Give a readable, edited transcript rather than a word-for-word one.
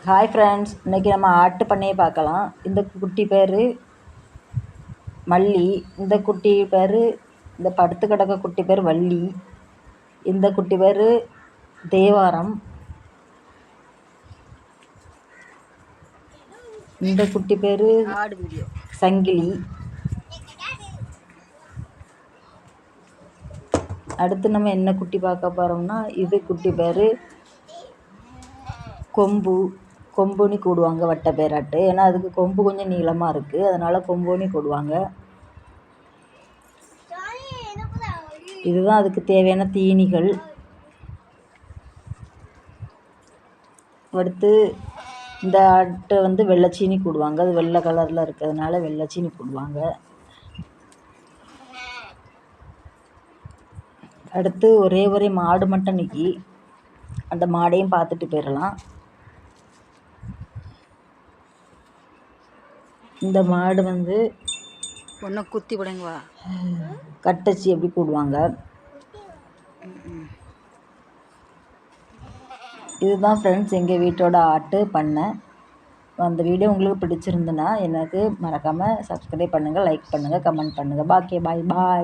Hi friends, இன்றைக்கி நம்ம ஆட்டு பண்ணையை பார்க்கலாம். இந்த குட்டி பேர் மல்லி, இந்த குட்டி பேர், இந்த படுத்து கிடக்க குட்டி பேர் வள்ளி, இந்த குட்டி பேர் தேவாரம், இந்த குட்டி பேர் சங்கிலி. அடுத்து நம்ம என்ன குட்டி பார்க்க போகிறோம்னா, இது குட்டி பேர் கொம்புனி கூடுவாங்க, வட்ட பேராட்டு. ஏன்னா அதுக்கு கொம்பு கொஞ்சம் நீளமாக இருக்குது, அதனால் கொம்புனி கூடுவாங்க. இதுதான் அதுக்கு தேவையான தீனிகள். அடுத்து இந்த ஆட்டை வெள்ளைச்சீனி கூடுவாங்க, அது வெள்ளை கலரில் இருக்கிறதுனால வெள்ளைச்சீனி கூடுவாங்க. அடுத்து ஒரே மாடு மட்டும் நிற்கி, அந்த மாடையும் பார்த்துட்டு போயிடலாம். இந்த மாடு ஒன்றை குத்தி விடுங்கவா, கட்டச்சி எப்படி கூடுவாங்க. இதுதான் ஃப்ரெண்ட்ஸ் எங்கள் வீட்டோட ஆட்டு பண்ணை. அந்த வீடியோ உங்களுக்கு பிடிச்சிருந்துன்னா எனக்கு மறக்காமல் சப்ஸ்கிரைப் பண்ணுங்கள், லைக் பண்ணுங்கள், கமெண்ட் பண்ணுங்கள். பாய் பாய்.